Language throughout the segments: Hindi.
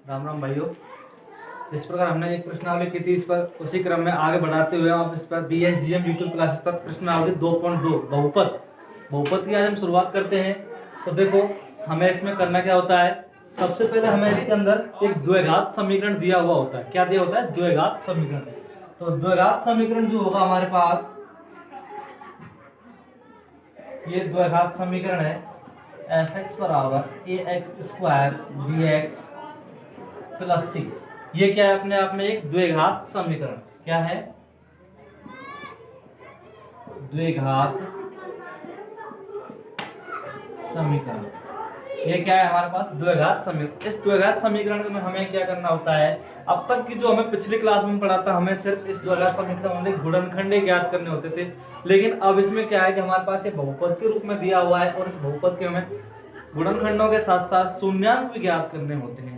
राम राम भाइयों। जिस प्रकार हमने एक प्रश्नावली की थी, इस पर उसी क्रम में आगे बढ़ाते हुए आप इस पर BSGM यूट्यूब क्लासेस पर प्रश्नावली 2.2 बहुपद बहुपद की आज हम शुरुआत करते हैं। तो देखो, हमें इसमें करना क्या होता है। सबसे पहले हमें इसके अंदर एक द्विघात समीकरण दिया हुआ होता है। क्या दिया होता है? द्विघात समीकरण। तो द्विघात समीकरण जो होगा हमारे पास, ये द्विघात समीकरण है fx बराबर ax² bx प्लस सी। ये क्या है? अपने आप में एक द्विघात समीकरण। क्या है? द्विघात समीकरण। ये क्या है हमारे पास? द्विघात समीकरण। इस द्विघात समीकरण में हमें क्या करना होता है? अब तक की जो हमें पिछली क्लास में पढ़ा था, हमें सिर्फ इस द्विघात समीकरण में गुणनखंड ज्ञात करने होते थे। लेकिन अब इसमें क्या है कि हमारे पास ये बहुपद के रूप में दिया हुआ है और इस बहुपद के हमें गुणनखंडों के साथ साथ शून्यांक भी ज्ञात करने होते हैं।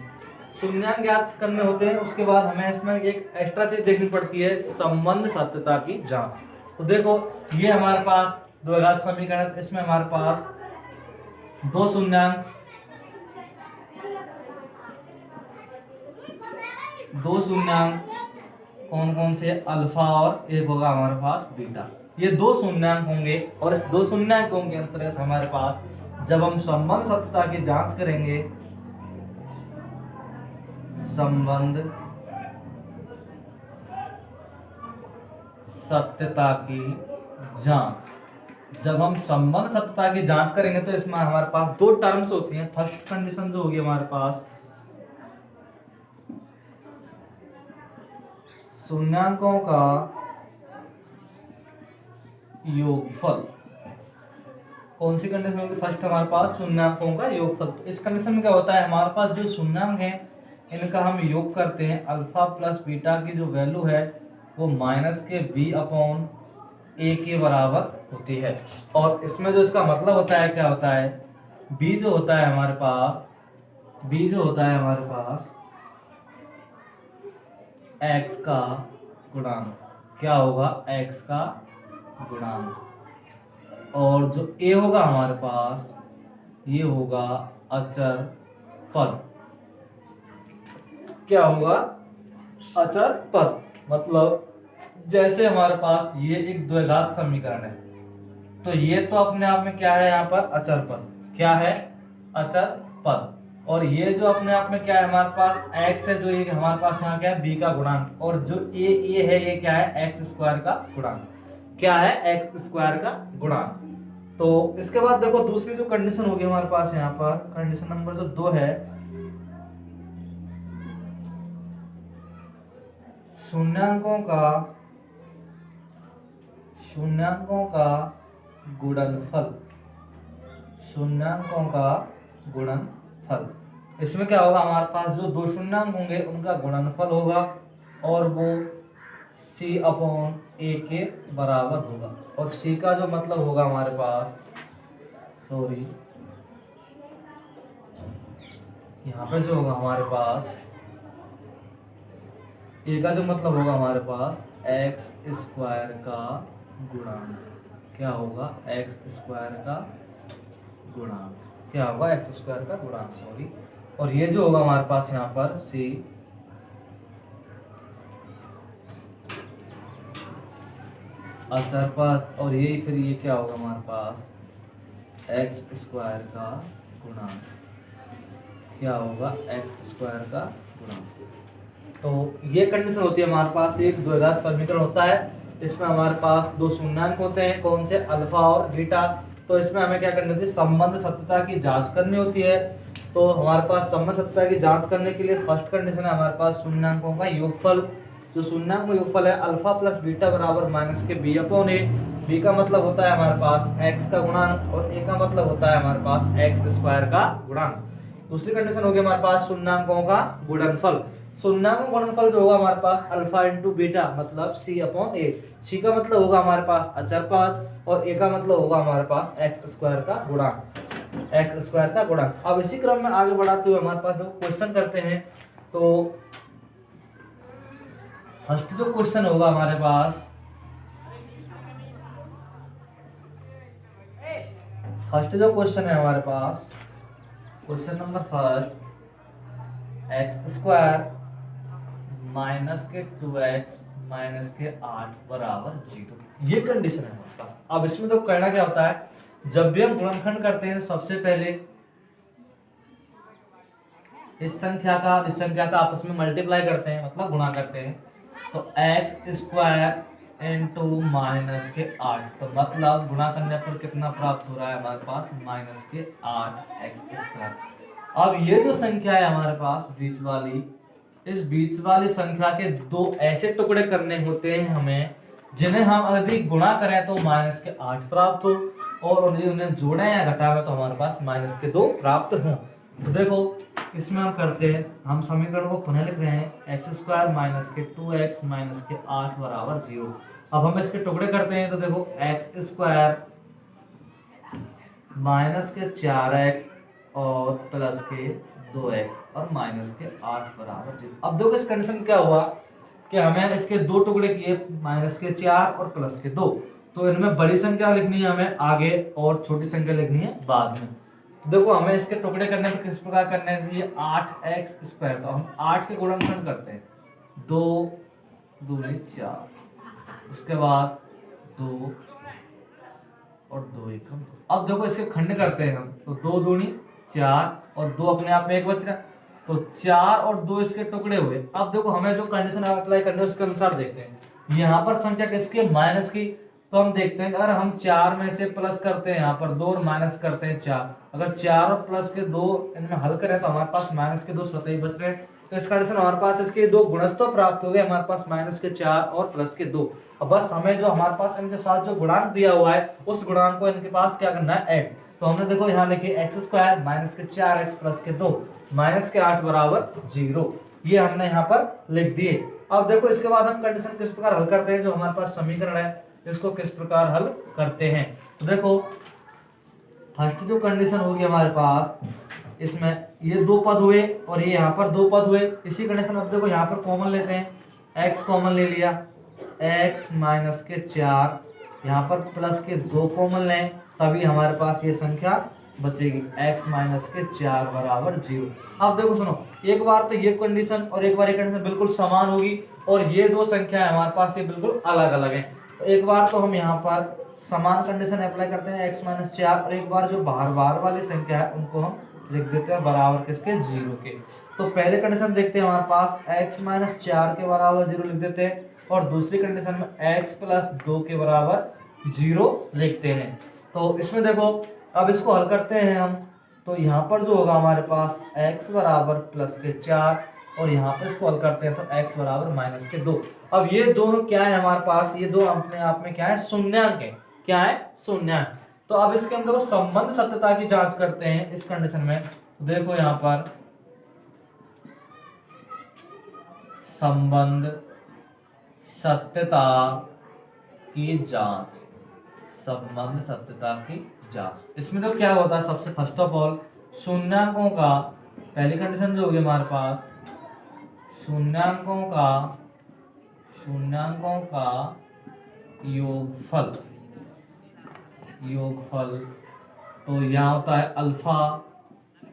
शून्यांक ज्ञात करने होते हैं, उसके बाद हमें इसमें एक एक्स्ट्रा चीज देखनी पड़ती है, संबंध सत्यता की जांच। तो देखो, ये हमारे पास द्विघात समीकरण, इसमें हमारे पास दो शून्यांक कौन कौन से? अल्फा और एक होगा हमारे पास बीटा। ये दो शून्यांक होंगे और इस दो शून्यांकों के अंतर्गत हमारे पास जब हम संबंध सत्यता की जांच करेंगे, संबंध सत्यता की जांच, जब हम संबंध सत्यता की जांच करेंगे तो इसमें हमारे पास दो टर्म्स होती हैं। फर्स्ट कंडीशन जो होगी हमारे पास, शून्यांकों का योगफल। कौन सी कंडीशन होगी? फर्स्ट हमारे पास शून्यांकों का योगफल। तो इस कंडीशन में क्या होता है, हमारे पास जो शून्यांक है इनका हम योग करते हैं। अल्फा प्लस बीटा की जो वैल्यू है वो माइनस के b/a के बराबर होती है। और इसमें जो इसका मतलब होता है, क्या होता है? b जो होता है हमारे पास, x का गुणांक। क्या होगा? x का गुणांक। और जो a होगा हमारे पास, ये होगा अचर पद। क्या होगा? अचर पद। मतलब जैसे हमारे पास ये एक द्विघात समीकरण है, तो ये तो अपने आप में क्या है? यहाँ पर अचर पद। क्या है? अचर पद। और ये जो अपने आप में क्या है हमारे पास? x है, जो ये हमारे पास यहाँ क्या है? b का गुणांक। और जो a है, ये क्या है? x² का गुणांक। क्या है? x² का गुणांक। तो इसके बाद देखो, दूसरी जो कंडीशन होगी हमारे पास यहाँ पर, कंडीशन नंबर जो 2 है, शून्यांकों का गुणनफल। इसमें क्या होगा? हमारे पास जो दो शून्यांक होंगे उनका गुणनफल होगा और वो c/a के बराबर होगा। और c का जो मतलब होगा हमारे पास, यहाँ पे जो होगा हमारे पास, a का जो मतलब होगा हमारे पास x² का गुणांक। क्या होगा? x² का गुणांक। क्या होगा? x² का गुणांक, और ये जो होगा हमारे पास यहाँ पर c अचर पद, और ये फिर ये क्या होगा हमारे पास? x² का गुणांक। क्या होगा? x² का गुणांक। तो ये कंडीशन होती है हमारे पास। एक द्विघात समीकरण होता है, इसमें हमारे पास दो शून्यांक होते हैं। कौन से? अल्फा और बीटा। तो इसमें हमें क्या करनी होती है? संबंध सत्यता की जांच करनी होती है। तो हमारे पास संबंध सत्यता की जांच करने के लिए फर्स्ट कंडीशन है हमारे पास शून्यांकों का योगफल। जो शून्यांक का योगफल है अल्फा प्लस बीटा बराबर माइनस के b/a। b का मतलब होता है हमारे पास x का गुणांक और a का मतलब होता है हमारे पास x² का गुणांक। दूसरी कंडीशन होगी हमारे पास शून्यांकों का गुणनफल। शून्यांकों का गुणनफल जो होगा हमारे पास अल्फा इंटू बीटा मतलब c/a। c का मतलब होगा हमारे पास अचर पद और a का मतलब होगा हमारे पास x² का गुणांक। अब इसी क्रम में आगे बढ़ाते हुए हमारे पास जो क्वेश्चन करते हैं, तो फर्स्ट जो क्वेश्चन होगा हमारे पास, question number first, X square minus के 2x माइनस के 8 बराबर 0। ये कंडीशन है हमारे पास। अब इसमें तो करना क्या होता है, जब भी हम गुणनखंड करते हैं सबसे पहले इस संख्या का आपस में मल्टीप्लाई करते हैं, मतलब गुणा करते हैं। तो एक्स स्क्वायर इंटू माइनस के 8, तो मतलब गुणा करने पर कितना प्राप्त हो रहा है हमारे पास, माइनस के 8 एक्स स्क्वायर। अब ये जो संख्या है हमारे पास बीच वाली, इस बीच वाली संख्या के दो ऐसे टुकड़े करने होते हैं हमें, जिन्हें हम यदि गुणा करें तो माइनस के 8 प्राप्त हो, और उन्हें जोड़ें या घटाएं तो हमारे पास माइनस के 2 प्राप्त हों। तो देखो इसमें हम करते हैं, हम समीकरण को पुनः लिख रहे हैं, एक्स स्क्वायर माइनस के 2x माइनस के 8 बराबर 0। अब हम इसके टुकड़े करते हैं, तो देखो एक्स स्क्वायर माइनस के 4x और प्लस के 2x और माइनस के 8 बराबर 0। अब देखो इस कंडीशन क्या हुआ कि हमें इसके दो टुकड़े किए, माइनस के 4 और प्लस के 2, तो इनमें बड़ी संख्या लिखनी है हमें आगे और छोटी संख्या लिखनी है बाद में। तो देखो हमें इसके टुकड़े करने तो किस प्रकार करने हैं, ये 8x स्क्वायर, तो हम 8 के गुणनखंड करते हैं, 2 दूनी 4, उसके बाद 2 और 2 एकम। अब देखो इसके खंड करते हैं हम, तो 2 दूनी 4 और 2 अपने आप में एक बच रहा है, तो 4 और 2 इसके टुकड़े हुए। अब देखो हमें जो कंडीशन अप्लाई करनी है उसके अनुसार देखते हैं। यहाँ पर संख्या किसकी, माइनस की, तो हम देखते हैं अगर हम 4 में से प्लस करते हैं यहाँ पर 2 और माइनस करते हैं 4, अगर 4 और प्लस के 2 इनमें हल करें तो हमारे पास माइनस के 2 स्वतः ही बच रहे हैं। तो इस कंडीशन हमारे पास इसके दो गुणज तो प्राप्त हो गए, हमारे पास माइनस के 4 और प्लस के 2। अब बस हमें जो हमारे पास इनके साथ जो गुणांक दिया हुआ है उस गुणांक को इनके पास क्या करना है, ऐड। तो हमने देखो यहाँ लिखे एक्स स्क्वायर माइनस के 4x प्लस के 2 माइनस के 8 बराबर 0, ये हमने यहाँ पर लिख दिए। अब देखो इसके बाद हम कंडीशन किस प्रकार हल करते हैं, जो हमारे पास समीकरण है इसको किस प्रकार हल करते हैं। तो देखो फर्स्ट जो कंडीशन होगी हमारे पास, इसमें ये 2 पद हुए और ये यहाँ पर 2 पद हुए, इसी कंडीशन में देखो यहाँ पर कॉमन लेते हैं, x कॉमन ले लिया, x माइनस के 4, यहाँ पर प्लस के 2 कॉमन लें, तभी हमारे पास ये संख्या बचेगी, x माइनस के 4 बराबर 0। अब देखो सुनो, एक बार तो ये कंडीशन और एक बार ये कंडीशन बिल्कुल समान होगी, और ये दो संख्या हमारे पास ये बिल्कुल अलग अलग है। तो एक बार तो हम यहाँ पर समान कंडीशन अप्लाई करते हैं x माइनस 4, और एक बार जो बाहर बाहर वाली संख्या है उनको हम लिख देते हैं बराबर किसके, 0 के। तो पहले कंडीशन देखते हैं हमारे पास x माइनस 4 के बराबर 0 लिख देते हैं, और दूसरी कंडीशन में x प्लस 2 के बराबर 0 लिखते हैं। तो इसमें देखो अब इसको हल करते हैं हम, तो यहाँ पर जो होगा हमारे पास x बराबर प्लस के 4, और यहाँ पर इसको हल करते हैं तो x बराबर माइनस के 2। अब ये दोनों क्या है हमारे पास, ये दो अपने आप में क्या है, शून्यांक है। क्या है, शून्यांक। तो अब इसके अंदर संबंध सत्यता की जांच करते हैं इस कंडीशन में। देखो यहाँ पर संबंध सत्यता की जांच, संबंध सत्यता की जांच। इसमें तो क्या होता है, सबसे फर्स्ट ऑफ ऑल शून्यांकों का, पहली कंडीशन जो होगी हमारे पास, शून्यांकों का योगफल, तो यहाँ होता है अल्फा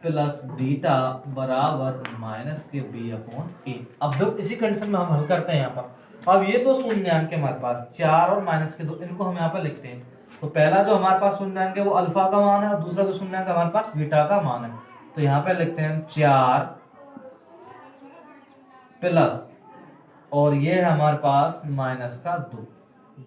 प्लस बीटा बराबर माइनस के बी अपॉन ए। अब जब इसी कंडीशन में हम हल करते हैं यहाँ पर, अब ये दो शून्यांक है हमारे पास 4 और माइनस के 2, इनको हम यहाँ पर लिखते हैं। तो पहला जो हमारे पास शून्यांक है वो अल्फा का मान है, और दूसरा जो शून्यांक हमारे पास बीटा का मान है। तो यहाँ पे लिखते हैं हम 4 प्लस, और ये है हमारे पास माइनस का 2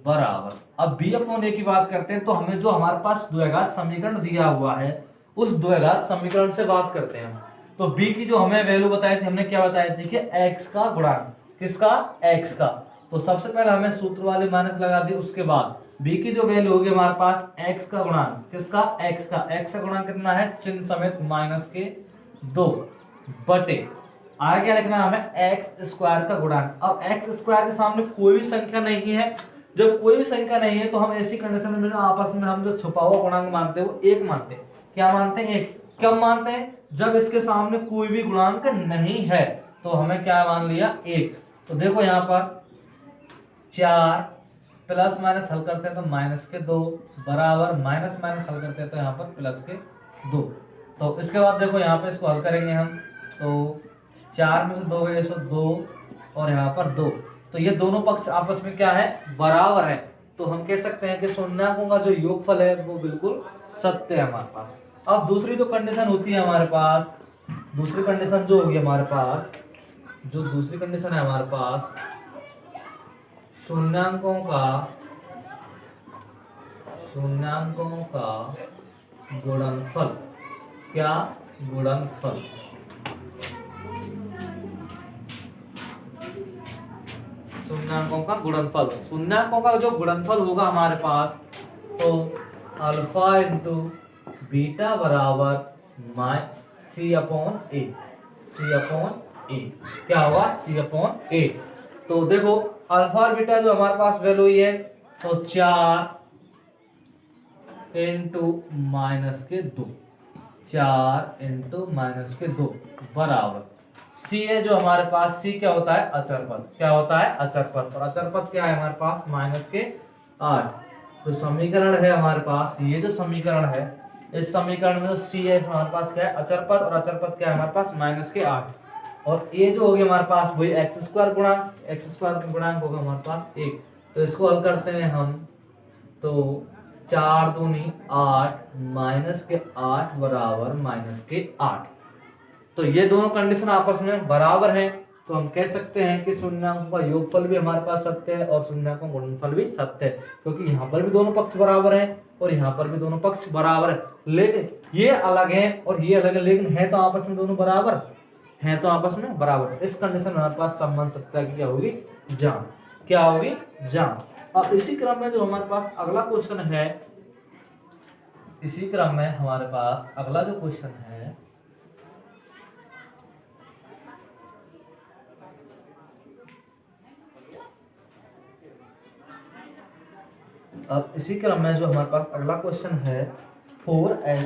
बराबर। अब बी अपॉन ए की बात करते हैं, तो हमें जो हमारे पास द्विघात समीकरण दिया हुआ है उस द्विघात समीकरण से बात करते हैं। तो बी की जो हमें वैल्यू बताई थी, हमने क्या बताई थी कि एक्स का गुणांक, किसका, एक्स का। तो सबसे पहले हमें सूत्र वाले माइनस लगा दी, उसके बाद बी की जो वैल्यू होगी हमारे पास एक्स का गुणांक, किसका, एक्स का। एक्स का गुणांक कितना है, चिन्ह समेत माइनस के 2 बटे, आगे क्या लिखना है हमें, एक्स स्क्वायर का गुणांक। अब एक्स स्क्वायर के सामने कोई भी संख्या नहीं है, जब कोई भी संख्या नहीं है तो हम ऐसी कंडीशन में आपस में हम जो छुपा हुआ गुणांक मानते हैं वो एक मानते हैं। क्या मानते हैं, एक। कब मानते हैं, जब इसके सामने कोई भी गुणांक नहीं है, तो हमें क्या मान लिया, एक। तो देखो यहाँ पर 4 प्लस माइनस हल करते हैं तो माइनस के 2 बराबर, माइनस माइनस हल करते हैं तो यहाँ पर प्लस के 2। तो इसके बाद देखो यहाँ पे इसको हल करेंगे हम, तो 4 में से 2 गए तो 2 और यहाँ पर 2, तो ये दोनों पक्ष आपस में क्या है, बराबर है। तो हम कह सकते हैं कि शून्याकों का जो योगफल है वो बिल्कुल सत्य है हमारे पास। अब दूसरी जो कंडीशन होती है हमारे पास, दूसरी कंडीशन जो होगी हमारे पास, जो दूसरी कंडीशन है हमारे पास, शून्याकों का गुणनफल, क्या गुणनफल, शून्याकों का गुणनफल, शून्याकों का जो गुणनफल होगा हमारे पास, तो अल्फा इंटू बीटा बराबर सी अपॉन ए, सी अपॉन ए, क्या होगा, सी अपॉन ए। तो देखो अल्फा और बीटा जो हमारे पास वैल्यू है, तो 4 इंटू माइनस के 2, 4 इंटू माइनस के 2 बराबर सी है जो हमारे पास, सी क्या होता है, अचर पद, क्या होता है, अचर पद, और अचर पद क्या है हमारे पास, माइनस के 8। तो समीकरण है हमारे पास, ये जो समीकरण है, इस समीकरण में जो सी है हमारे पास क्या है, अचर पद, और अचर पद क्या है हमारे पास, माइनस के 8, और ए जो होगी हमारे पास वही एक्स स्क्वायर गुणांक, एक्स स्क्वायर गुणांक होगा हमारे पास 1। तो इसको हल करते हैं हम, तो 4 दूनी 8 माइनस के 8 बराबर माइनस के 8। तो ये दोनों कंडीशन आपस में बराबर हैं, तो हम कह सकते हैं कि शून्याकों का योगफल भी हमारे पास सत्य है और शून्याकों का गुणनफल भी सत्य है, क्योंकि यहाँ पर भी दोनों पक्ष बराबर हैं और यहाँ पर भी दोनों पक्ष बराबर है। लेकिन ये अलग है और ये अलग है, लेकिन है तो आपस में दोनों बराबर, है तो आपस में बराबर। इस कंडीशन में हमारे पास संबंध तत्व की क्या होगी, जांच, क्या होगी, जांच। अब इसी क्रम में जो हमारे पास अगला क्वेश्चन है, इसी क्रम में हमारे पास अगला जो क्वेश्चन है, अब इसी क्रम में जो हमारे पास अगला क्वेश्चन है, 4s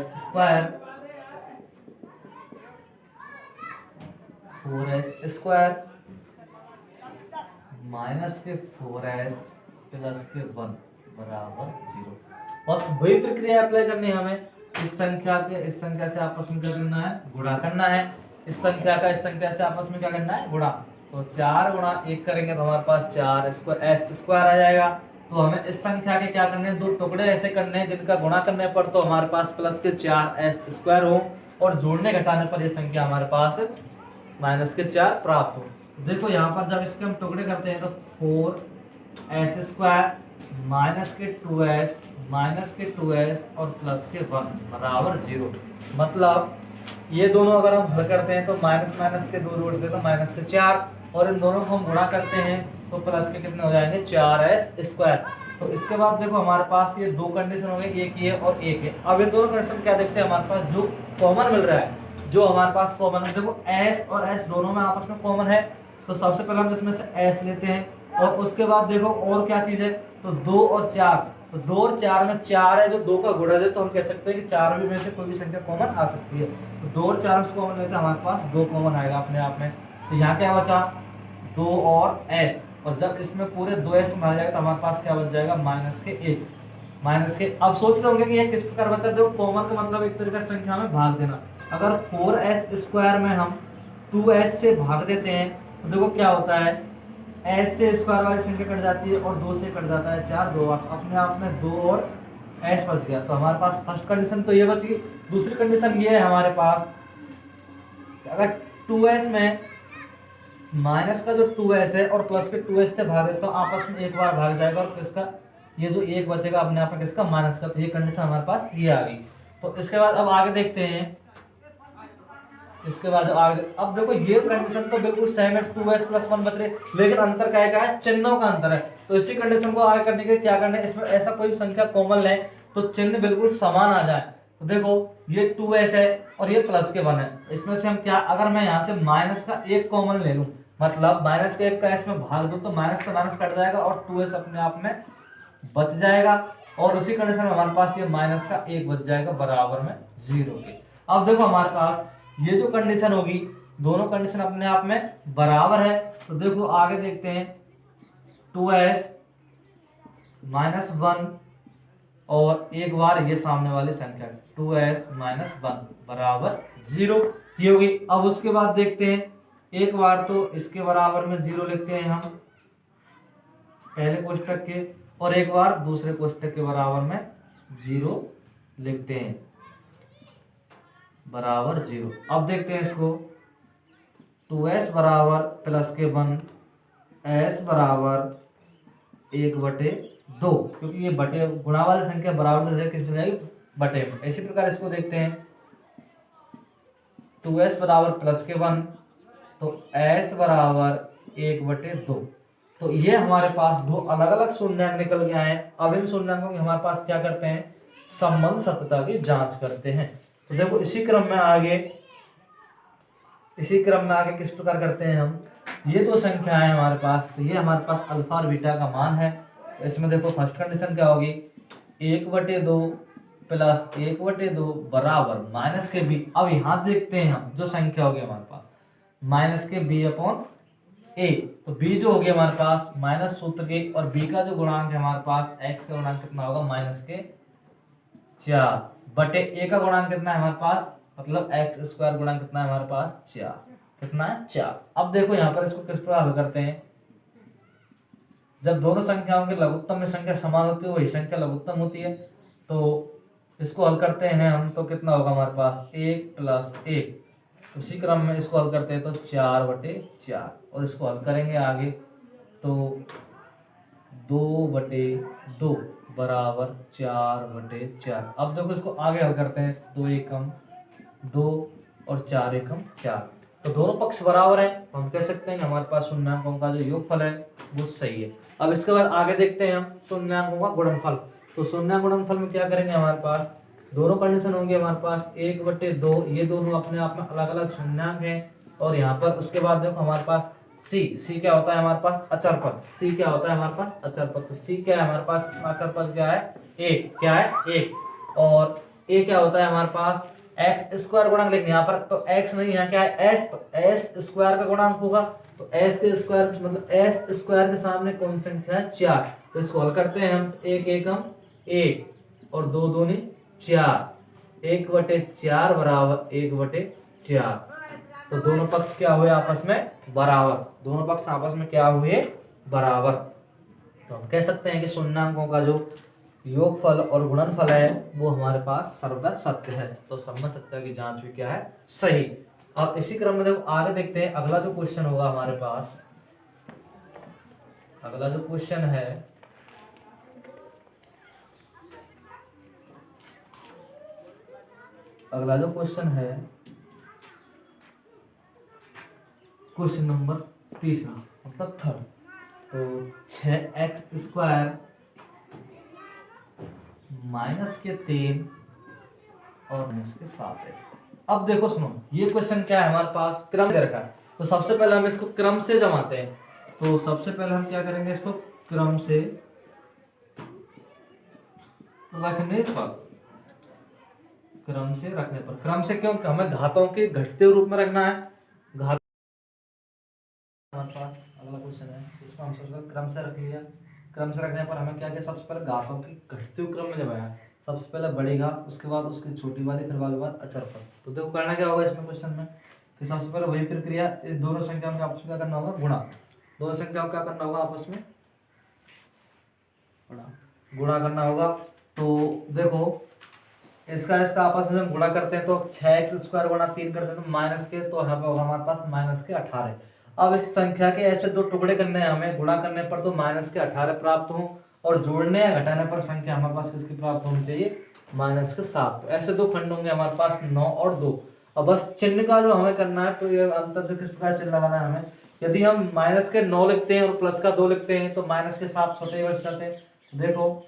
स्क्वायर माइनस के 4s प्लस के 1 बराबर 0। बस वही प्रक्रिया अप्लाई करनी है हमें, इस संख्या से आपस में क्या करना है, गुणा करना है, इस संख्या का इस संख्या से आपस में क्या करना है, गुणा। तो 4 गुणा 1 करेंगे तो हमारे पास 4 स्क्वायर s स्क्वायर आ जाएगा। तो हमें इस संख्या के क्या करने हैं, दो टुकड़े ऐसे करने हैं जिनका गुणा करने पर तो हमारे पास प्लस के 4s स्क्वायर हो, और जोड़ने घटाने पर ये संख्या हमारे पास माइनस के 4 प्राप्त हो। देखो यहाँ पर जब इसके हम टुकड़े करते हैं तो 4s स्क्वायर माइनस के 2s और प्लस के 1 बराबर 0। मतलब ये दोनों अगर हम हल करते हैं तो माइनस माइनस के 2 जोड़ते हैं तो माइनस के 4, और इन दोनों को हम गुणा करते हैं तो प्लस के कितने हो जाएंगे, 4s स्क्वायर। तो इसके बाद देखो हमारे पास ये दो कंडीशन हो गई, एक ये और एक है। अब ये दोनों कंडीशन क्या देखते हैं, हमारे पास जो कॉमन मिल रहा है, जो हमारे पास कॉमन है, देखो s और s दोनों में आपस में कॉमन है, तो सबसे पहले हम इसमें से s लेते हैं, और उसके बाद देखो और क्या चीज है, तो 2 और 4, तो 2 और 4 में 4 है जो 2 का गुणज है, तो हम कह सकते हैं कि 4 भी में से कोई भी संख्या कॉमन आ सकती है। तो 2 और 4 से कॉमन लेते हैं, हमारे पास 2 कॉमन आएगा अपने आप में। तो यहाँ क्या बचा, 2 और s, और जब इसमें पूरे 2s में आ जाएगा तो हमारे पास क्या बच जाएगा, माइनस के 1, माइनस के। अब सोच रहे होंगे कि ये किस प्रकार बचा, देखो कॉमन का मतलब एक तरीके से संख्या में भाग देना। अगर 4s स्क्वायर में हम 2s से भाग देते हैं तो देखो क्या होता है, s से स्क्वायर वाली संख्या कट जाती है और 2 से कट जाता है 4, 2 अपने आप में 2 और s बच गया। तो हमारे पास फर्स्ट कंडीशन तो ये बच गई। दूसरी कंडीशन ये है हमारे पास, अगर 2s में माइनस का जो 2s है और प्लस के 2s से भाग देते तो आपस में एक बार भाग जाएगा, और किसका, ये जो एक बचेगा अपने आप में किसका, माइनस का। तो ये कंडीशन हमारे पास ये आ गई। तो इसके बाद अब आगे देखते हैं, इसके बाद आगे अब देखो ये कंडीशन तो बिल्कुल सेम है, 2s प्लस 1 बच रहे, लेकिन अंतर क्या है, चिन्हों का अंतर है। तो इसी कंडीशन को आगे करने के लिए क्या करना है, इसमें ऐसा कोई संख्या कॉमन ले तो चिन्ह बिल्कुल समान आ जाए। तो देखो ये 2s है और ये प्लस के 1 है, इसमें से हम क्या, अगर मैं यहाँ से माइनस का 1 कॉमन ले लूं, मतलब माइनस के 1 का s में भाग दूं तो माइनस का माइनस कट जाएगा और 2s अपने आप में बच जाएगा, और उसी कंडीशन में हमारे पास ये माइनस का 1 बच जाएगा बराबर में 0 के। अब देखो हमारे पास ये जो कंडीशन होगी, दोनों कंडीशन अपने आप में बराबर है। तो देखो आगे देखते हैं, 2s माइनस 1 और एक बार ये सामने वाली संख्या 2s माइनस 1 बराबर 0, ये होगी। अब उसके बाद देखते हैं एक बार तो इसके बराबर में 0 लिखते हैं हम पहले कोष्टक के, और एक बार दूसरे कोष्टक के बराबर में 0 लिखते हैं, बराबर 0। अब देखते हैं इसको, 2s बराबर प्लस के 1, s बराबर 1/2, क्योंकि ये बटे गुणा वाली संख्या बराबर से किस जाएगी, बटे में। इसी प्रकार इसको देखते हैं, 2s बराबर प्लस के 1, तो s बराबर 1/2। तो ये हमारे पास दो अलग अलग शून्यांक निकल गया है। अब इन शून्यांकों की हमारे पास क्या करते हैं, संबंध सत्यता की जांच करते हैं। तो देखो इसी क्रम में आगे किस प्रकार करते हैं हम, ये दो संख्याएं हैं हमारे पास, तो ये हमारे पास अल्फा और बीटा का मान है। तो इसमें देखो फर्स्ट कंडीशन क्या होगी, 1/2 प्लस 1/2 बराबर माइनस के बी। अब यहाँ देखते हैं हम जो संख्या होगी हमारे पास माइनस के बी अपॉन ए। तो बी जो होगी हमारे पास माइनस सूत्र के, और बी का जो गुणांक है हमारे पास एक्स का गुणांक कितना होगा, -4 बटे ए का गुणांक कितना है हमारे पास, मतलब x² गुणांक कितना है हमारे पास, 4। कितना है, 4। अब देखो यहाँ पर इसको किस प्रकार हल करते हैं, जब दोनों संख्याओं के लघुत्तम में संख्या समान होती है वही संख्या लघुत्तम होती है। तो इसको हल करते हैं हम, तो कितना होगा हमारे पास 1 + 1। उसी क्रम में इसको हल करते हैं तो 4/4, और इसको हल करेंगे आगे तो 2/2 बराबर 4/4। अब देखो इसको आगे हल करते हैं, 2 एकम 2 और 4 एकम 4, तो दोनों पक्ष बराबर है। हम कह सकते हैं कि हमारे पास शून्यांकों का जो योगफल है वो सही है। अब इसके बाद आगे देखते हैं हम शून्यांकों का गुणनफल। तो शून्यांक गुणनफल में क्या करेंगे, हमारे पास दोनों कंडीशन होंगे हमारे पास 1/2, ये दोनों अपने आप में अलग अलग शून्यांक हैं। और यहाँ पर उसके बाद देखो हमारे पास सी क्या होता है हमारे पास, अचर पद। सी क्या होता है हमारे पास, अचर पद। तो सी क्या है हमारे पास, अचर पद क्या है, 1। क्या है, 1। और ए क्या होता है हमारे पास, x² गुणांक लेंगे यहाँ पर, तो x नहीं, यहाँ क्या है, s स्क्वायर का गुणांक होगा। तो s के स्क्वायर मतलब s स्क्वायर के सामने कौन सी संख्या है, 4। तो इसको हल करते हैं हम, 1 एकम 1 और 2 दूनी 4, 1/4 बराबर 1/4। तो दोनों पक्ष क्या हुए आपस में बराबर, दोनों पक्ष आपस में क्या हुए, बराबर। तो हम कह सकते हैं कि शून्यांकों का जो योगफल और गुणनफल है वो हमारे पास सर्वदा सत्य है। तो समझ सकते हैं कि जांच भी क्या है, सही। अब इसी क्रम में देखो आगे देखते हैं, अगला जो क्वेश्चन होगा हमारे पास, अगला जो क्वेश्चन है, अगला जो क्वेश्चन है क्वेश्चन नंबर 3 मतलब थर्ड। तो 6x² -3 और -7x। अब देखो सुनो, ये क्वेश्चन क्या है हमारे पास, क्रम दे रखा है। तो सबसे पहले हम इसको क्रम से जमाते हैं। तो सबसे पहले हम क्या करेंगे, इसको क्रम से रखने पर, क्रम से रखने पर, क्रम से क्यों, हमें घातों के घटते रूप में रखना है। घात हमारे पास अगला क्वेश्चन है, इसको हम सबसे क्रम से रख लिया। क्रम से रखने पर हमें क्या किया, सबसे पहले घातों की घटते हुए क्रम में जमाया। सबसे पहले बड़ी घात, उसके बाद उसकी छोटी वाली, फिर वाले बाद अचर पद। तो देखो करना क्या होगा इसमें क्वेश्चन में, कि सबसे पहले वही प्रक्रिया, इस दोनों संख्याओं के आपस में क्या करना होगा, गुणा। दोनों संख्याओं को क्या करना होगा, आपस में गुणा करना होगा। तो देखो इसका आपस में गुणा करते हैं, तो 6x² गुणा 3 करते हैं तो माइनस के, तो यहाँ पे होगा हमारे पास -18। अब इस संख्या के ऐसे दो टुकड़े करने हैं हमें, गुणा करने पर तो -18 प्राप्त हो, और जोड़ने या घटाने पर संख्या हमारे पास किसकी प्राप्त होनी चाहिए, -7। ऐसे दो खंड होंगे हमारे पास, 9 और 2। अब बस चिन्ह का जो हमें करना है, तो ये अंतर से किस प्रकार चिन्ह लगाना है हमें। यदि हम -9 लिखते हैं और +2 लिखते हैं तो -7 छोटे बच जाते हैं। देखो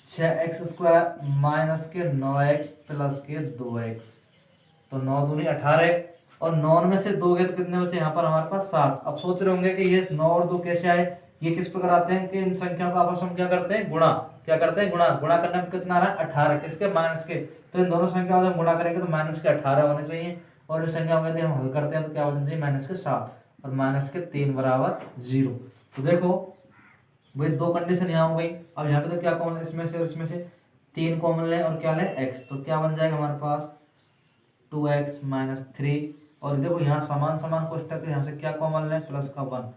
6x² -9x + 2x, तो 9 दूनी 18, और 9 में से 2 गए तो कितने बचे यहाँ पर हमारे पास 7। अब सोच रहे होंगे कि ये 9 और 2 कैसे आए, ये किस प्रकार आते हैं कि इन संख्याओं को आपस में क्या करते हैं, गुणा। क्या करते हैं, गुणा। गुणा करने पर कितना आ रहा है, 18, किसके, माइनस के। तो इन दोनों संख्याओं को गुणा करेंगे तो -18 होने चाहिए, और इस संख्याओं को यदि हम हल करते हैं तो क्या होना चाहिए, -7 और -3 बराबर 0। तो देखो भाई दो कंडीशन यहाँ हो गई। अब यहाँ पे तो क्या कॉमन, इसमें से और इसमें से 3 कॉमन लें और क्या लें, x। तो क्या बन जाएगा हमारे पास 2x - 3 और देखो यहाँ समान समान कोष्टक है, यहाँ से क्या कॉमन लें, प्लस का 1,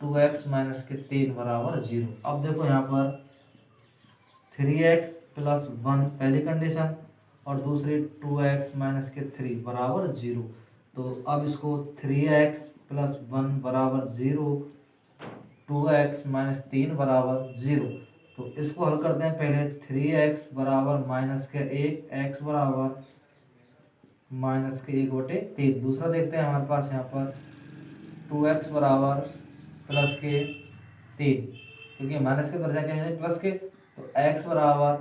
2x माइनस के 3 बराबर 0। अब देखो यहाँ पर 3x प्लस 1 पहली कंडीशन और दूसरी 2x माइनस के 3 बराबर 0। तो अब इसको 3x प्लस 1 बराबर 0, 2x माइनस 3 बराबर 0। तो इसको हल करते हैं पहले, 3x बराबर माइनस के 1, x बराबर माइनस के 1/3। दूसरा देखते हैं हमारे पास यहाँ पर 2x बराबर प्लस के 3, क्योंकि माइनस के दर्जा क्या है प्लस के, तो x बराबर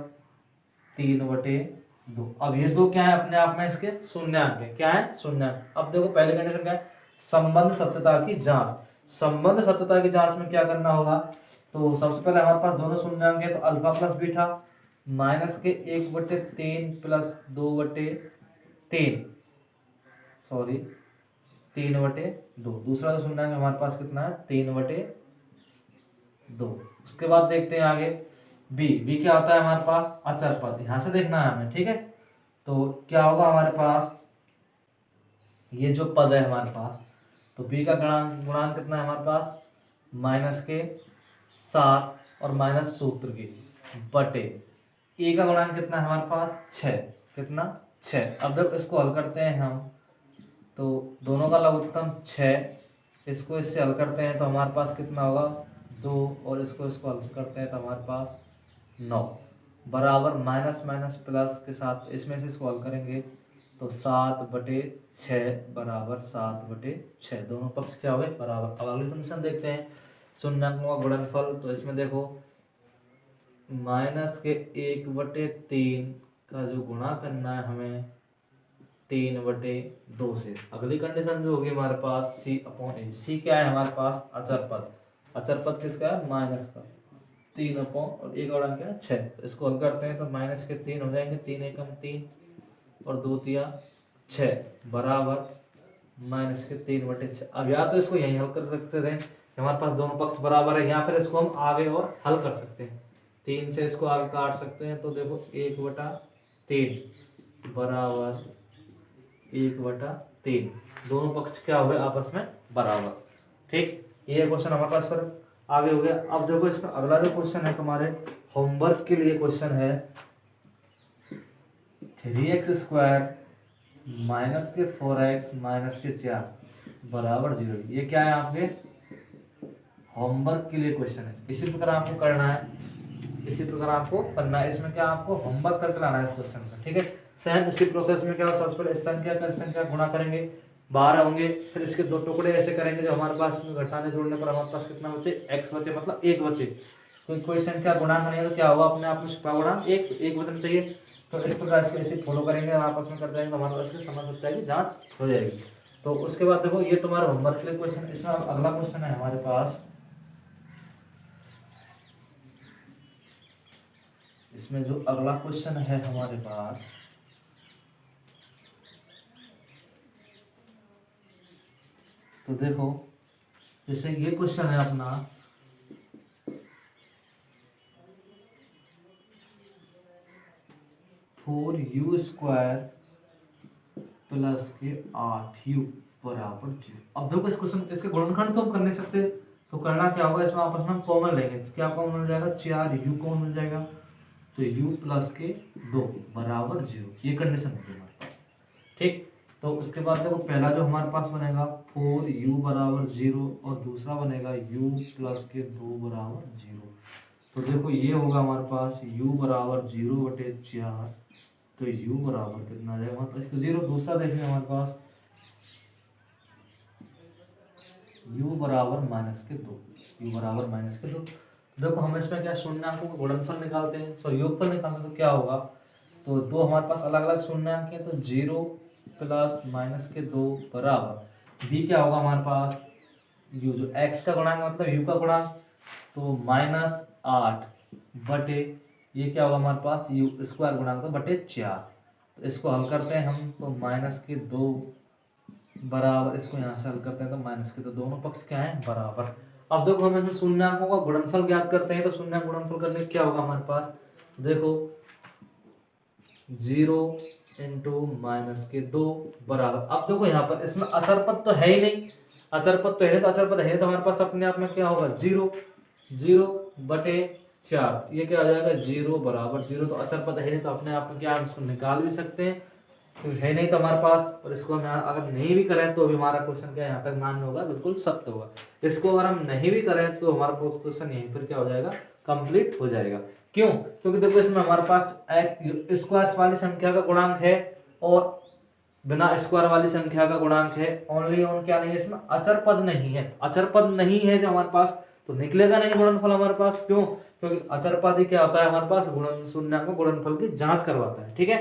3/2। अब ये दो क्या है अपने आप में इसके शून्यांक है, क्या है शून्यांक। अब देखो पहले कंडीशन क्या है, संबंध सत्यता की जांच। संबंध सत्यता की जांच में क्या करना होगा, तो सबसे पहले हमारे पास दोनों शून्यांक है, तो अल्फा प्लस बीटा माइनस के 1/3 प्लस 2/3, सॉरी 3/2। दूसरा जो शून्यांक हमारे पास कितना है, 3/2। उसके बाद देखते हैं आगे बी क्या होता है हमारे पास, अचर पद, यहां से देखना है हमें, ठीक है। तो क्या होगा हमारे पास, ये जो पद है हमारे पास, तो बी का गुणांक कितना है हमारे पास, माइनस के 7 और माइनस सूत्र की बटे, ए का गुणांक कितना है हमारे पास 6, कितना 6। अब जब इसको हल करते हैं हम, तो दोनों का लघुत्तम 6, इसको इससे हल करते हैं तो हमारे पास कितना होगा 2, और इसको हल करते हैं तो हमारे पास 9 बराबर माइनस माइनस प्लस के साथ, इसमें से इसको हल करेंगे तो 7/6 बराबर 7/6। दोनों पक्ष क्या हो गए बराबर। अब अगली कंडीशन देखते हैं, शून्यांकों का गुणनफल। तो इसमें देखो माइनस के 1/3 का जो गुणा करना है हमें 3/2 से। अगली कंडीशन जो होगी हमारे पास c/a। c क्या है हमारे पास, अचर पद। अचर पद किसका है, माइनस का 3 और एक और क्या है 6। तो इसको हल करते हैं तो माइनस के 3 हो जाएंगे, 3 एकम 3 और 2 तिया 6 बराबर माइनस के 3/6। अब या तो इसको यहीं हल कर सकते थे, हमारे पास दोनों पक्ष बराबर है, या फिर इसको हम आगे और हल कर सकते हैं, 3 से इसको आगे काट सकते हैं। तो देखो 1/3 बराबर 1/3, दोनों पक्ष क्या हो गए आपस में बराबर, ठीक। ये क्वेश्चन हमारे पास फिर आगे हो गया। अब देखो इसमें अगला जो क्वेश्चन है तुम्हारे होमवर्क के लिए क्वेश्चन है, 3x² माइनस के 4x माइनस के 4 बराबर 0। ये क्या है आपके होमवर्क के लिए क्वेश्चन है। इसी प्रकार आपको करना है, इसी प्रकार आपको करना है। इसमें क्या आपको होमवर्क करके लाना है इस क्वेश्चन का, ठीक है। सेम इसी प्रोसेस में क्या हो, सबसे पहले इस संख्या का संख्या गुणा करेंगे, 12 होंगे, फिर इसके दो टुकड़े ऐसे करेंगे जो हमारे पास घटाने जोड़ने पर हमारे पास कितना बचे, x बचे, मतलब 1 बचे। कोई संख्या गुणांक नहीं है तो क्या होगा, अपने आप में उसका गुणांक 1 बचना चाहिए। तो इस प्रकार इसको ऐसे फॉलो करेंगे, आपस में कर जाएंगे, तो हमारे पास इसकी समझ सकता है कि जांच हो जाएगी। तो उसके बाद देखो ये तुम्हारा होमवर्क के लिए क्वेश्चन। इसमें अगला क्वेश्चन है हमारे पास, इसमें जो अगला क्वेश्चन है हमारे पास, तो देखो जैसे ये क्वेश्चन है अपना, फोर यू स्क्वायर प्लस के 8u बराबर 0। अब देखो इस क्वेश्चन, इसके गुणनखंड तो हम कर नहीं सकते, तो करना क्या होगा, इसमें आपस में हम कॉमन लेंगे। तो क्या कॉमन मिल जाएगा, 4u कॉमन मिल जाएगा, तो u प्लस के 2 बराबर 0। ये कंडीशन होगी हमारे पास, ठीक। तो उसके बाद देखो पहला जो हमारे पास बनेगा 4u बराबर 0 और दूसरा बनेगा u प्लस के 2 बराबर 0। तो देखो ये होगा हमारे पास u बराबर 0/4, तो u बराबर कितना आ जाएगा हमारे पास 0। दूसरा देखेंगे हमारे पास u बराबर -2, u बराबर -2। देखो हम इसमें क्या शून्यांकों का गुणनफल निकालते हैं, सॉरी योगफल निकालते हैं, तो क्या होगा, तो दो हमारे पास अलग अलग शून्यांक है, तो 0 प्लस -2 बराबर b क्या होगा हमारे पास, u जो x का गुणांक मतलब u का गुणांक, तो -8 बटे ये क्या होगा हमारे पास u स्क्वायर गुणांक तो बटे 4। तो इसको हल करते हैं हम, तो -2 बराबर, इसको यहाँ से हल करते हैं तो -2, दोनों पक्ष क्या है बराबर। अब देखो हम इसमें शून्यांकों का गुणनफल ज्ञात करते हैं, तो शून्यांक गुणनफल करने क्या होगा हमारे पास, देखो 0 इंटू माइनस के 2 बराबर। अब देखो यहाँ पर इसमें अचर पद तो है ही नहीं, अचर पद तो है, तो अचर पद है नहीं, तो हमारे पास अपने आप में क्या होगा 0, 0/4, ये क्या आ जाएगा 0 बराबर 0। तो अचर पद है नहीं, तो अपने आप में क्या हम इसको निकाल भी सकते हैं, तो है नहीं तो हमारे पास, और इसको हम अगर नहीं भी करें तो भी हमारा क्वेश्चन क्या यहाँ तक मान्य होगा, बिल्कुल सत्य होगा। इसको अगर हम नहीं भी करें तो हमारा क्वेश्चन यहीं पर क्या हो जाएगा, कंप्लीट हो जाएगा। क्यों? क्योंकि देखो इसमें हमारे पास स्क्वायर वाली संख्या का गुणांक है और बिना स्क्वायर वाली संख्या का गुणांक है, ओनली ऑन क्या नहीं है, इसमें अचर पद नहीं है। अचर पद नहीं है जो हमारे पास, तो निकलेगा नहीं गुणनफल हमारे पास। क्यों? क्योंकि अचर पद ही क्या होता है हमारे पास, शून्याङ्क गुणनफल की जांच करवाता है। ठीक है,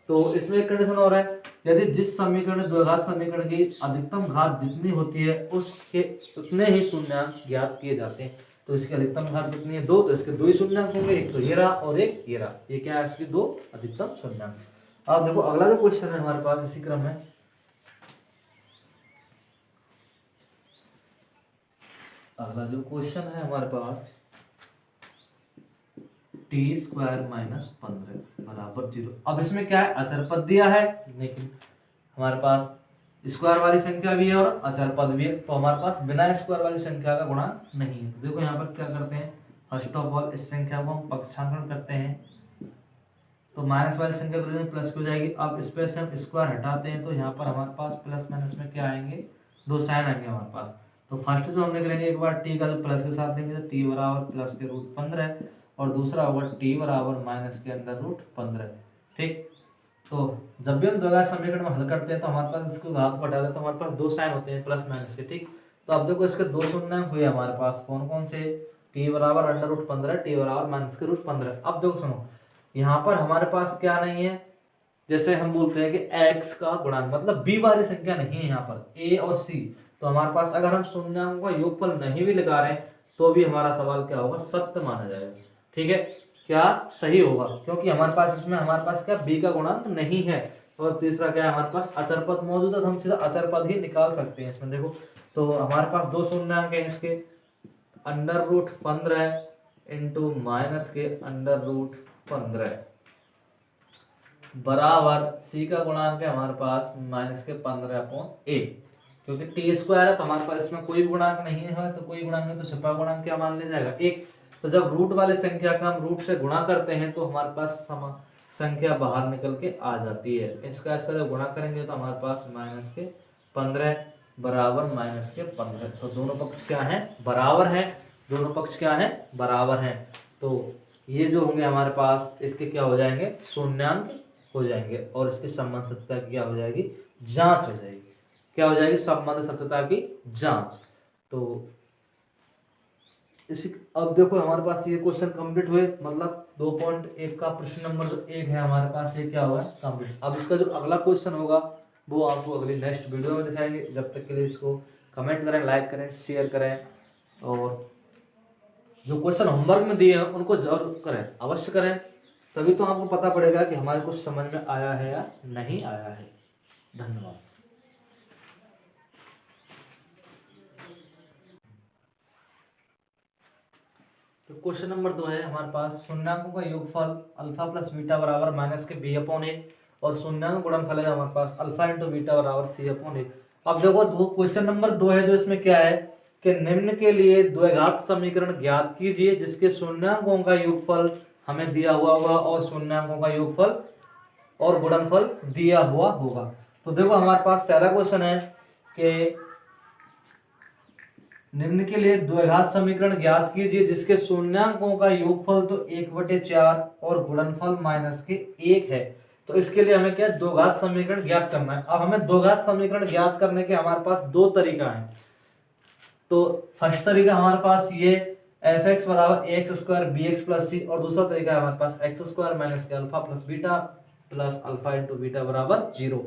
तो इसमें एक कंडीशन और है, यदि जिस समीकरण द्विघात समीकरण की अधिकतम घात जितनी होती है उसके उतने ही शून्याङ्क ज्ञात किए जाते हैं। तो इसकी अधिकतम घात कितनी है 2, तो इसके 2 ही शून्याङ्क होंगे, एक तो ये रहा और एक ये रहा, ये क्या है इसके 2 अधिकतम शून्याङ्क। अब देखो अगला जो क्वेश्चन है हमारे पास इसी क्रम में, अगला जो क्वेश्चन है हमारे पास t² - 15 बराबर 0। अब इसमें क्या है, अचर पद दिया है लेकिन हमारे पास स्क्वायर वाली संख्या भी है और अचर पद भी है, तो हमारे पास बिना स्क्वायर वाली संख्या का गुणांक नहीं है। तो देखो यहाँ पर क्या करते हैं, फर्स्ट ऑफ ऑल इस संख्या को हम पक्षांतरण करते हैं, तो माइनस वाली संख्या तो प्लस की हो जाएगी। अब इस पे से हम स्क्वायर हटाते हैं तो यहाँ पर हमारे पास प्लस माइनस में क्या आएंगे, 2 साइन आएंगे हमारे पास। तो फर्स्ट जो हमने करेंगे एक बार टी का जो प्लस के साथ लेंगे तो टी बराबर प्लस के रूट 15 और दूसरा होगा टी बराबर माइनस के अंदर रूट 15। ठीक, तो जब भी हम द्विघात समीकरण में हल करते हैं तो हमारे पास इसको घात को हटा दें तो हमारे पास 2 साइन होते हैं प्लस माइनस के। ठीक, तो अब देखो इसके 2 शून्याङ्क हुए हमारे पास, कौन कौन से, टी बराबर अंडर रूट 15, टी बराबर माइनस के रूट 15। अब देखो सुनो, यहाँ पर हमारे पास क्या नहीं है, जैसे हम बोलते हैं कि x का गुणांक मतलब b वाली संख्या नहीं है यहाँ पर, a और c। तो हमारे पास अगर हम शून्याङ्कों का योगफल नहीं भी लगा रहे हैं तो भी हमारा सवाल क्या होगा, सत्य माना जाएगा। ठीक है, क्या सही होगा, क्योंकि हमारे पास इसमें हमारे पास क्या b का गुणांक नहीं है, और तीसरा क्या है हमारे पास अचर पद मौजूद है, तो हम सीधा अचर पद ही निकाल सकते हैं इसमें। देखो तो हमारे पास 2 शून्याङ्क है इसके, अंडर रूट 15 इंटू माइनस के अंडर रूट 15 बराबर c का गुणांक है हमारे पास माइनस के 15/a, क्योंकि t² है तो हमारे पास इसमें कोई भी गुणांक नहीं है, तो कोई गुणांक नहीं तो छिपा गुणांक क्या मान लिया जाएगा 1। तो जब रूट वाले संख्या का हम रूट से गुणा करते हैं तो हमारे पास संख्या बाहर निकल के आ जाती है। इसका जब गुणा करेंगे तो हमारे पास माइनस के 15 बराबर माइनस के 15, तो दोनों पक्ष क्या है, बराबर है, दोनों पक्ष क्या है, बराबर हैं। तो ये जो होंगे हमारे पास इसके क्या हो जाएंगे, शून्याङ्क हो जाएंगे, और इसकी संबंध सत्यता की क्या हो जाएगी, जांच हो जाएगी। क्या हो जाएगी, संबंध सत्यता की जांच। तो इसी, अब देखो हमारे पास ये क्वेश्चन कंप्लीट हुए, मतलब 2.1 का प्रश्न नंबर जो 1 है हमारे पास ये क्या हुआ है, कंप्लीट। अब इसका जो अगला क्वेश्चन होगा वो आपको अगली नेक्स्ट वीडियो में दिखाएंगे। जब तक के लिए इसको कमेंट करें, लाइक करें, शेयर करें, और जो क्वेश्चन होमवर्क में दिए हैं उनको जरूर करें, अवश्य करें, तभी तो आपको पता पड़ेगा कि हमारे कुछ समझ में आया है या नहीं आया है। धन्यवाद। तो क्वेश्चन नंबर 2 है हमारे पास, शून्याङ्कों का योगफल अल्फा प्लस बीटा बराबर माइनस के b/a और शून्याङ्क गुणनफल है हमारे पास अल्फा इंटू बीटा बराबर c/a। अब देखो क्वेश्चन नंबर 2 है जो इसमें क्या है कि निम्न के लिए द्विघात समीकरण ज्ञात कीजिए जिसके शून्याङ्कों का योगफल हमें दिया हुआ होगा और शून्याङ्कों का योगफल और गुणनफल दिया हुआ होगा। तो देखो हमारे पास पहला क्वेश्चन है कि निम्न के लिए द्विघात समीकरण ज्ञात कीजिए जिसके शून्याङ्कों का योगफल तो 1/4 और गुणनफल माइनस के 1 है। तो इसके लिए हमें क्या द्विघात समीकरण ज्ञात करना है। अब हमें द्विघात समीकरण ज्ञात करने के हमारे पास 2 तरीका है। तो फर्स्ट तरीका हमारे पास ये f(x) बराबर ax² bx प्लस c, और दूसरा तरीका है हमारे पास x² माइनस के alpha plus beta plus alpha into beta बराबर 0।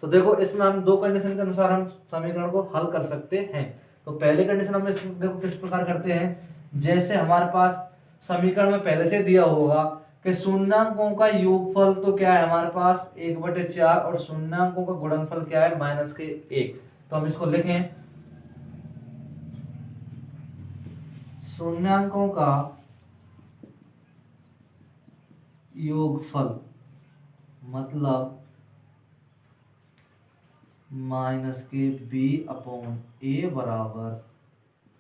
तो देखो इसमें हम 2 कंडीशन के अनुसार हम समीकरण को हल कर सकते हैं। तो पहले कंडीशन हम देखो किस प्रकार करते हैं, जैसे हमारे पास समीकरण में पहले से दिया होगा कि शून्याङ्कों का योगफल तो क्या है हमारे पास 1/4 और शून्याङ्कों का गुणनफल क्या है माइनस के 1। तो हम इसको लिखें, शून्याङ्कों का योगफल मतलब माइनस के बी अपॉन ए बराबर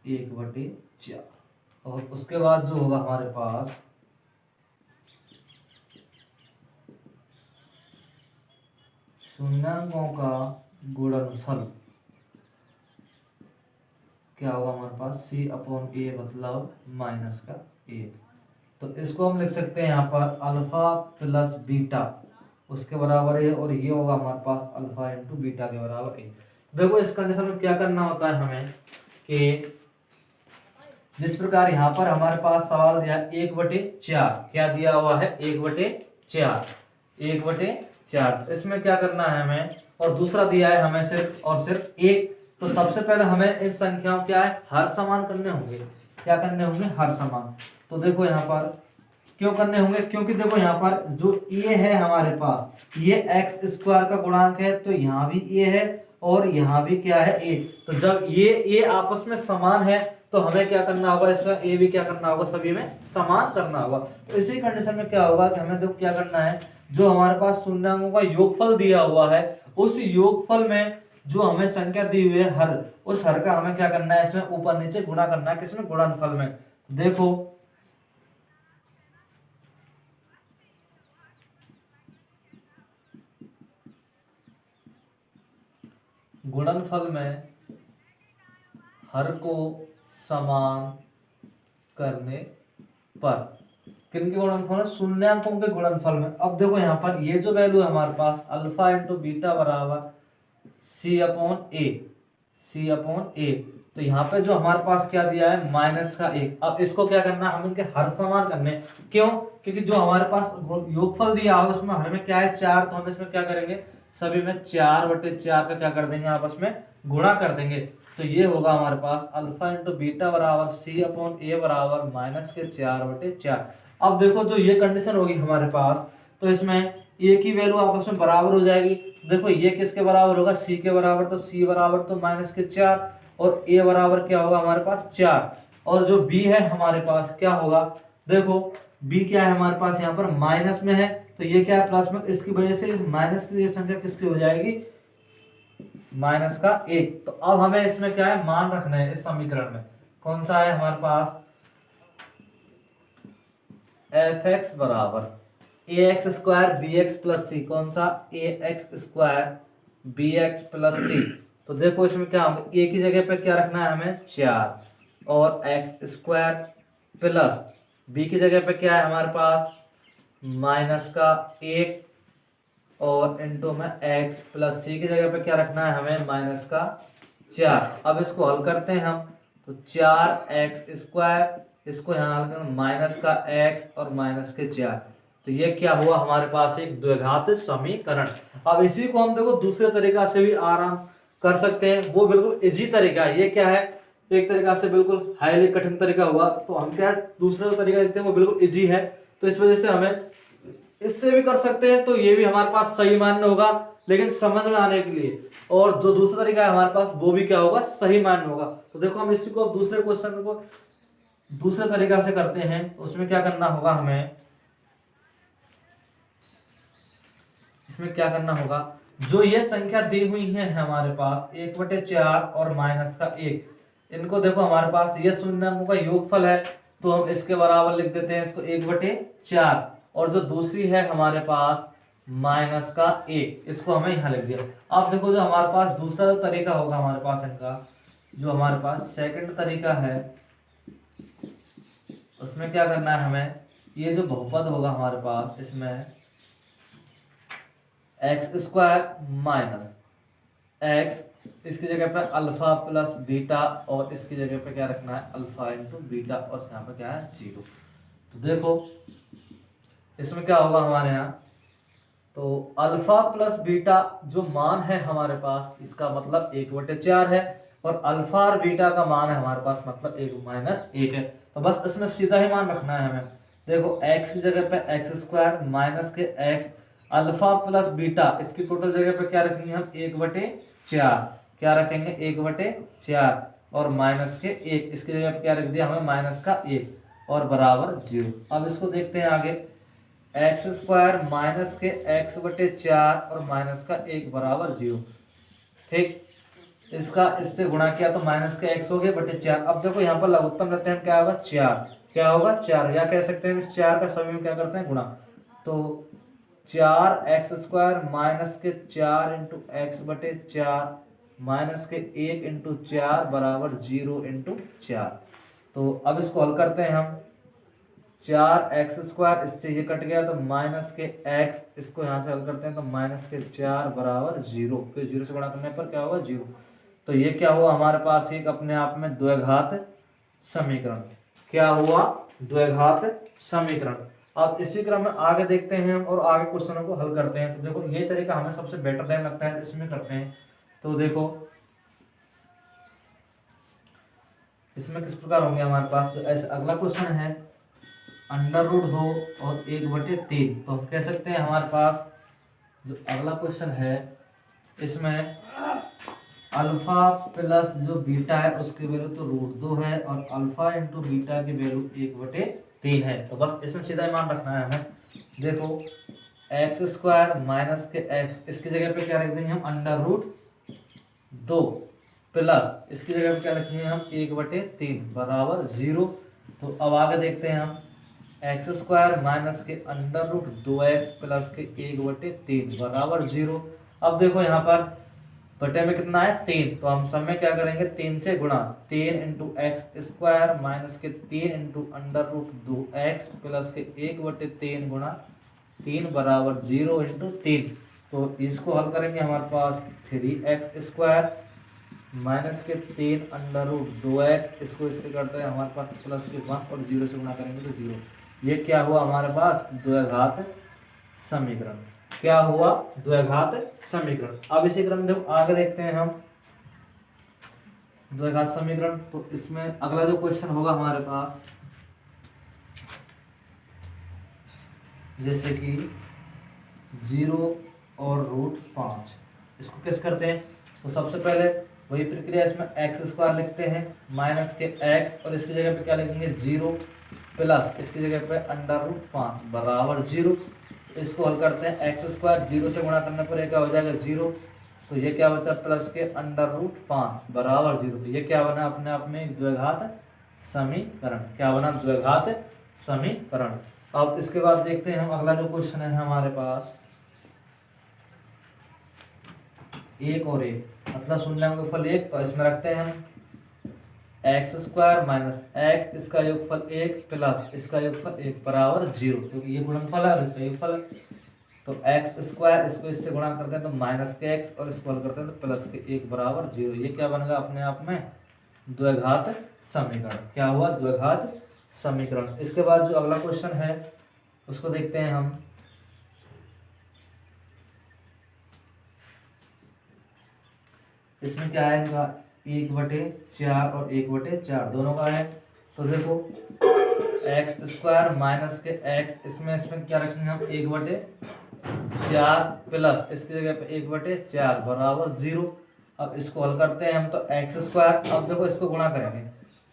1/4। और उसके बाद जो होगा हमारे पास शून्यांकों का गुणनफल क्या होगा हमारे पास, सी अपॉन ए मतलब माइनस का 1। तो इसको हम लिख सकते हैं यहाँ पर अल्फा प्लस बीटा उसके बराबर है, और ये होगा हमारे पास अल्फा इंटू बीटा के बराबर 1। देखो इस कंडीशन में क्या करना होता है हमें कि जिस प्रकार यहाँ पर हमारे पास सवाल दिया 1/4, क्या दिया हुआ है 1/4, 1/4। इसमें क्या करना है हमें, और दूसरा दिया है हमें सिर्फ और सिर्फ 1। तो सबसे पहले हमें इस संख्याओं क्या है हर समान करने होंगे। क्या करने होंगे, हर समान। तो देखो यहाँ पर क्यों करने होंगे, क्योंकि देखो यहाँ पर जो ए है हमारे पास ये x² का गुणांक है, तो यहाँ भी ए है और यहाँ भी क्या है ए। तो जब ये आपस में समान है तो हमें क्या करना होगा, इसका ए भी क्या करना होगा, सभी में समान करना होगा। तो इसी कंडीशन में क्या होगा कि हमें देखो क्या करना है, जो हमारे पास शून्यांकों का योगफल दिया हुआ है उस योगफल में जो हमें संख्या दी हुई है हर, उस हर का हमें क्या करना है, इसमें ऊपर नीचे गुणा करना है, किसमें, गुणनफल में। देखो गुणनफल में हर को समान करने पर किन के गुणनफल में, शून्यांकों के गुणनफल में। अब देखो यहाँ पर ये जो वैल्यू है हमारे पास अल्फा इंटू बीटा बराबर सी अपॉन ए। तो यहाँ पे जो हमारे पास क्या दिया है माइनस का 1। अब इसको क्या करना है, हम इनके हर समान करने। क्यों, क्योंकि जो हमारे पास योगफल दिया है उसमें हर में क्या है 4, तो हम इसमें क्या करेंगे, सभी में 4/4 का क्या कर देंगे, आपस में गुणा कर देंगे। तो ये होगा हमारे पास अल्फा इंटू बीटा बराबर सी अपॉन ए बराबर माइनस के 4/4। अब देखो जो ये कंडीशन होगी हमारे पास, तो इसमें ए की वैल्यू आपस में बराबर हो जाएगी। देखो ये किसके बराबर होगा, सी के बराबर। तो सी बराबर तो माइनस के 4 और ए बराबर क्या होगा हमारे पास 4। और जो बी है हमारे पास क्या होगा, देखो बी क्या है हमारे पास यहाँ पर माइनस में है, तो ये क्या है प्लस में। इसकी वजह से इस माइनस की ये संख्या किसकी हो जाएगी, माइनस का 1। तो अब हमें इसमें क्या है मान रखना है, इस समीकरण में कौन सा है हमारे पास, fx बराबर ax² bx प्लस सी। कौन सा, ax² bx प्लस सी। तो देखो इसमें क्या होगा, a की जगह पे क्या रखना है हमें 4 और x² प्लस b की जगह पे क्या है हमारे पास माइनस का 1 और इंटू में x प्लस सी की जगह पे क्या रखना है हमें माइनस का 4। अब इसको हल करते हैं हम, तो 4x², इसको यहाँ हल करें माइनस का x और माइनस के 4। तो ये क्या हुआ हमारे पास एक द्विघात समीकरण। अब इसी को हम देखो दूसरे तरीका से भी आराम कर सकते हैं, वो बिल्कुल इजी तरीका है। ये क्या है, एक तरीका से बिल्कुल हाईली कठिन तरीका हुआ, तो हम क्या दूसरा तरीका देखते हैं वो बिल्कुल इजी है। तो इस वजह से हमें इससे भी कर सकते हैं, तो ये भी हमारे पास सही मान्य होगा, लेकिन समझ में आने के लिए। और जो दूसरा तरीका है हमारे पास वो भी क्या होगा, सही मान्य होगा। तो देखो हम इसी को दूसरे क्वेश्चन को दूसरे तरीका से करते हैं। उसमें क्या करना होगा हमें, इसमें क्या करना होगा, जो ये संख्या दी हुई है हमारे पास 1/4 और माइनस का 1, इनको देखो हमारे पास ये शून्यांकों का योगफल है, तो हम इसके बराबर लिख देते हैं इसको 1/4। और जो दूसरी है हमारे पास माइनस का 1, इसको हमें यहाँ लिख दिया। अब देखो जो हमारे पास दूसरा जो तरीका होगा हमारे पास इनका, जो हमारे पास सेकंड तरीका है, उसमें क्या करना है हमें, ये जो बहुपद होगा हमारे पास इसमें x² माइनस x, इसकी जगह पर अल्फा प्लस बीटा, और इसकी जगह पे क्या रखना है अल्फा इंटू बीटा, और यहाँ पे क्या है 0। तो देखो इसमें क्या होगा हमारे यहाँ, तो अल्फा प्लस बीटा जो मान है हमारे पास, इसका मतलब 1/4 है, और अल्फा और बीटा का मान है हमारे पास मतलब 1 है। तो बस इसमें सीधा ही मान रखना है हमें। देखो x की जगह पे x² माइनस के x अल्फा प्लस बीटा, इसकी टोटल जगह पे क्या रखेंगे हम 1/4, क्या रखेंगे 1/4, और माइनस के 1, इसकी जगह पे क्या रख दिया हमें माइनस का 1 और बराबर 0। अब इसको देखते हैं आगे, x² माइनस के x/4 और माइनस का 1 बराबर 0। ठीक, इसका इससे गुणा किया तो माइनस के एक्स हो गए बटे 4। अब देखो यहाँ पर लघुत्तम रहते हैं, क्या होगा 4, क्या होगा 4, या कह सकते हैं इस 4 का सभी में क्या करते हैं गुणा, तो 4x² माइनस के 4 इंटू एक्स बटे 4 माइनस के 1 इंटू 4 बराबर 0 इंटू 4। तो अब इसको हल करते हैं हम, 4x², इससे ये कट गया तो माइनस के x, इसको यहाँ से हल करते हैं तो माइनस के 4 बराबर 0, फिर 0 से गुणा करने पर क्या होगा 0। तो ये क्या हुआ हमारे पास एक अपने आप में द्विघात समीकरण, क्या हुआ द्विघात समीकरण। अब इसी क्रम में आगे देखते हैं हम और आगे क्वेश्चनों को हल करते हैं। तो देखो ये तरीका हमें सबसे बेटर देन लगता है, इसमें करते हैं। तो देखो इसमें किस प्रकार होंगे हमारे पास, तो ऐसे अगला क्वेश्चन है √2 और 1/3। तो हम कह सकते हैं हमारे पास जो अगला क्वेश्चन है इसमें अल्फा प्लस जो बीटा है उसकी वैल्यू तो √2 है और अल्फा इंटू बीटा की वैल्यू 1/3 है। तो बस इसमें सीधा ही मान रखना है हमें। देखो x² माइनस के x, इसकी जगह पे क्या रख देंगे हम √2 प्लस इसकी जगह पे क्या रखेंगे हम 1/3 बराबर 0। तो अब आगे देखते हैं हम, x² माइनस के √2x प्लस के 1/3 बराबर 0। अब देखो यहाँ पर बटे में कितना है 3, तो हम सब में क्या करेंगे 3 से गुणा, 3 इंटू x² माइनस के 3 इंटू √2x प्लस के 1/3 गुणा 3 बराबर 0 इंटू 3। तो इसको हल करेंगे हमारे पास 3x² माइनस के 3 √2x, इसको इससे करते हैं हमारे पास प्लस के 1 और 0 से गुणा करेंगे तो 0। ये क्या हुआ हमारे पास द्विघात समीकरण, क्या हुआ द्विघात समीकरण। अब इसी क्रम देखो आगे देखते हैं हम द्विघात समीकरण। तो इसमें अगला जो क्वेश्चन होगा हमारे पास, जैसे कि 0 और √5, इसको किस करते हैं, तो सबसे पहले वही प्रक्रिया, इसमें x² लिखते हैं माइनस के x और इसकी जगह पे क्या लिखेंगे 0 प्लस इसकी जगह पे √5 बराबर 0। इसको हल करते हैं, x² 0 से गुणा करने पर क्या हो जाएगा 0, तो ये क्या बचा प्लस के √5 बराबर 0। तो ये क्या बना अपने आप में द्विघात समीकरण, क्या बना द्विघात समीकरण। अब इसके बाद देखते हैं हम अगला जो क्वेश्चन है हमारे पास, 1 और 1 मतलब शून्य का फल 1, तो इसमें रखते हैं हम x² माइनस x, इसका योगफल 1 प्लस इसका योगफल 1 बराबर 0, क्योंकि ये गुणनफल है और इसका योगफल है। तो x², इसको इससे गुणा करते हैं तो माइनस के x और इसको हल करते हैं तो प्लस के 1 बराबर 0। ये क्या बनेगा अपने आप में द्विघात समीकरण, क्या हुआ द्विघात समीकरण। इसके बाद जो अगला क्वेश्चन है उसको देखते हैं हम। इसमें क्या आएगा 1/4 और 1/4 दोनों का है। तो देखो x² माइनस के x, इसमें क्या रखेंगे हम 1/4 प्लस इसकी जगह पे 1/4 बराबर 0। अब इसको हल करते हैं हम, तो x², अब देखो इसको गुणा करेंगे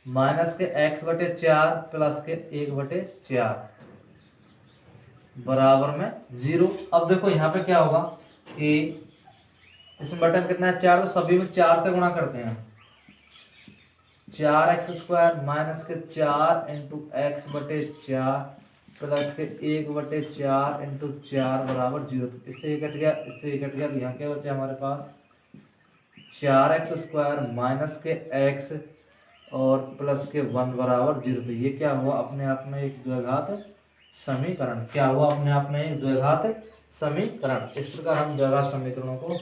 माइनस के x/4 प्लस के 1/4 बराबर में 0। अब देखो यहाँ पे क्या होगा कि इसमें बटन कितना है 4, तो सभी में 4 से गुणा करते हैं। 4x² माइनस के 4 इंटू x/4 प्लस के 1/4 इंटू 4 बराबर 0। तो इससे ये कट गया, इससे ये कट गया, तो यहाँ क्या बचा हमारे पास 4x² माइनस के x और प्लस के 1 बराबर 0। तो ये क्या हुआ अपने आप में एक द्विघात समीकरण, क्या हुआ अपने आप में एक द्विघात समीकरण। इस प्रकार हम द्विघात समीकरणों को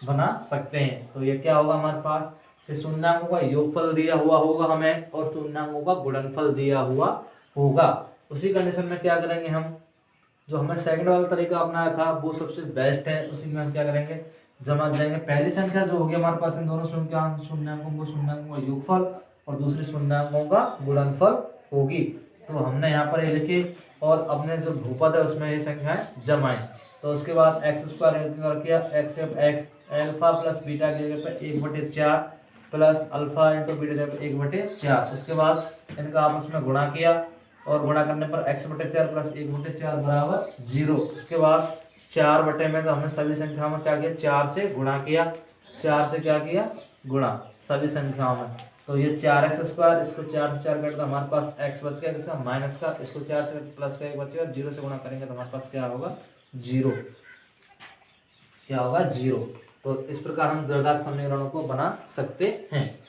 बना सकते हैं। तो ये क्या होगा हमारे पास, शून्याङ्कों का योगफल दिया हुआ होगा हमें और शून्याङ्कों का गुणनफल दिया हुआ होगा। उसी कंडीशन में क्या करेंगे हम, जो हमें सेकंड वाला तरीका अपनाया था वो सबसे बेस्ट है। उसी में हम क्या करेंगे जमा देंगे, पहली संख्या जो होगी हमारे पास इन दोनों शून्याङ्कों का योगफल और दूसरी शून्याङ्कों का गुणनफल होगी। तो हमने यहाँ पर ये लिखी और अपने जो बहुपद है उसमें ये संख्याएं जमाएं। तो उसके बाद x² किया, x अल्फा प्लस बीटा की जगह पे 1/4 प्लस अल्फा इंटू बीटा की जगह पे 1/4। उसके बाद इनका आपस में गुणा किया और गुणा करने पर x/4 प्लस 1/4 बराबर 0। उसके बाद 4 बटे में तो हमने सभी संख्या में क्या किया 4 से गुणा किया। 4 से क्या किया, गुणा सभी संख्याओं में। तो ये 4x², इसको 4 से 4 काट दो, हमारे पास x बच गया किसका, माइनस का, इसको 4 से प्लस का 1 बचेगा, 0 से गुणा करेंगे तो हमारे पास क्या होगा, 0। क्या होगा, 0। तो इस प्रकार हम द्विघात समीकरणों को बना सकते हैं।